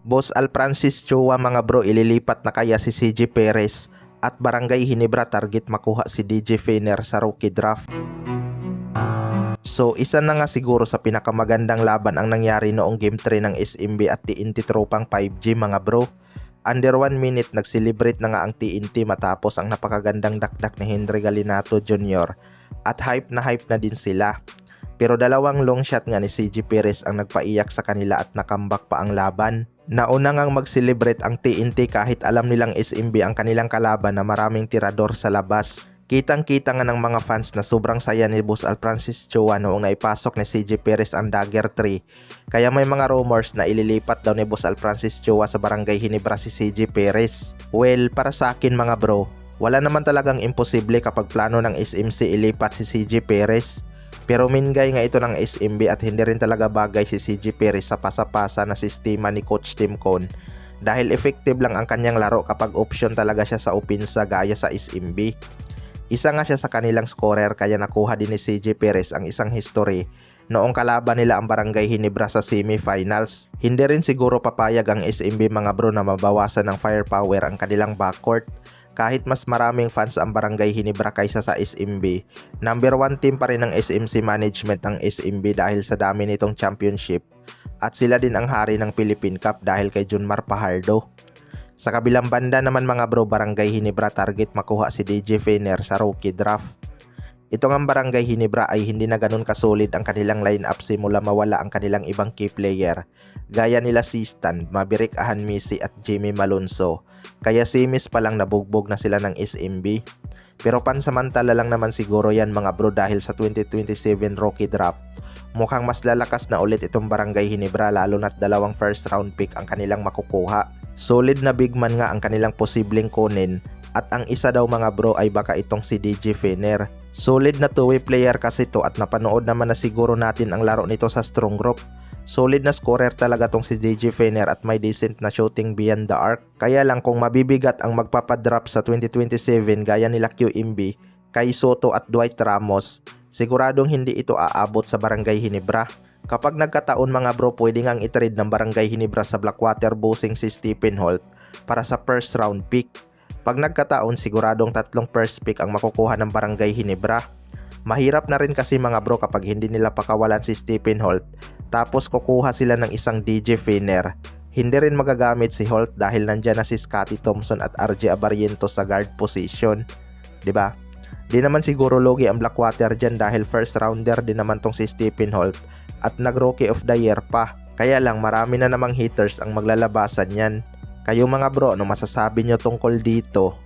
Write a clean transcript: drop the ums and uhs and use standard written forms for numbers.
Boss Alfrancis Chua mga bro, ililipat na kaya si CJ Perez at Barangay Ginebra target makuha si DJ Fener sa rookie draft. So isa na nga siguro sa pinakamagandang laban ang nangyari noong Game 3 ng SMB at TNT tropang 5G mga bro. Under 1 minute nag-celebrate na nga ang TNT matapos ang napakagandang dakdak ni Henry Galinato Jr. at hype na din sila. Pero dalawang long shot nga ni CJ Perez ang nagpaiyak sa kanila at nakambak pa ang laban. Nauna ngang mag-celebrate ang TNT kahit alam nilang SMB ang kanilang kalaban na maraming tirador sa labas. Kitang-kita nga ng mga fans na sobrang saya ni Boss Alfrancis Chua noong naipasok ni CJ Perez ang Dagger 3. Kaya may mga rumors na ililipat daw ni Boss Alfrancis Chua sa Barangay Ginebra si CJ Perez. Well, para sa akin mga bro, wala naman talagang imposible kapag plano ng SMC ilipat si CJ Perez. Pero mingay nga ito ng SMB at hindi rin talaga bagay si CJ Perez sa pasa-pasa na sistema ni Coach Tim Cone dahil effective lang ang kanyang laro kapag option talaga siya sa opensa gaya sa SMB. Isa nga siya sa kanilang scorer kaya nakuha din ni CJ Perez ang isang history noong kalaban nila ang Barangay Ginebra sa semifinals. Hindi rin siguro papayag ang SMB mga bro na mabawasan ng firepower ang kanilang backcourt. Kahit mas maraming fans ang Barangay Ginebra kaysa sa SMB, number 1 team pa rin ng SMC management ng SMB dahil sa dami nitong championship at sila din ang hari ng Philippine Cup dahil kay Junmar Fajardo. Sa kabilang banda naman mga bro, Barangay Ginebra target makuha si DJ Fener sa rookie draft. Ito ngang Barangay Ginebra ay hindi na ganun kasolid ang kanilang lineup simula mawala ang kanilang ibang key player gaya nila Sistan, Maverick Ahanmisi at Jimmy Malonzo. Kaya semis pa lang nabugbog na sila ng SMB. Pero pansamantala lang naman siguro yan mga bro dahil sa 2027 rookie draft. Mukhang mas lalakas na ulit itong Barangay Ginebra lalo na't dalawang first round pick ang kanilang makukuha. Solid na big man nga ang kanilang posibleng kunin at ang isa daw mga bro ay baka itong si DJ Fener. Solid na two-way player kasi to at napanood naman na siguro natin ang laro nito sa strong group. Solid na scorer talaga tong si DJ Fener at may decent na shooting beyond the arc. Kaya lang kung mabibigat ang magpapadrop sa 2027 gaya nila QMB, Kai Soto at Dwight Ramos, siguradong hindi ito aabot sa Barangay Ginebra. Kapag nagkataon mga bro, pwede ngang itrade ng Barangay Ginebra sa Blackwater Busing si Stephen Holt para sa first round pick. Pag nagkataon, siguradong 3 first pick ang makukuha ng Barangay Ginebra. Mahirap na rin kasi mga bro kapag hindi nila pakawalan si Stephen Holt tapos kukuha sila ng isang DJ Fener. Hindi rin magagamit si Holt dahil nandyan na si Scottie Thompson at RJ Abarientos sa guard position. 'Di ba? Di naman siguro logi ang Blackwater dyan dahil first rounder din naman tong si Stephen Holt at nag-rookie of the year pa. Kaya lang marami na namang hitters ang maglalabasan yan. Kayo mga bro, ano masasabi nyo tungkol dito?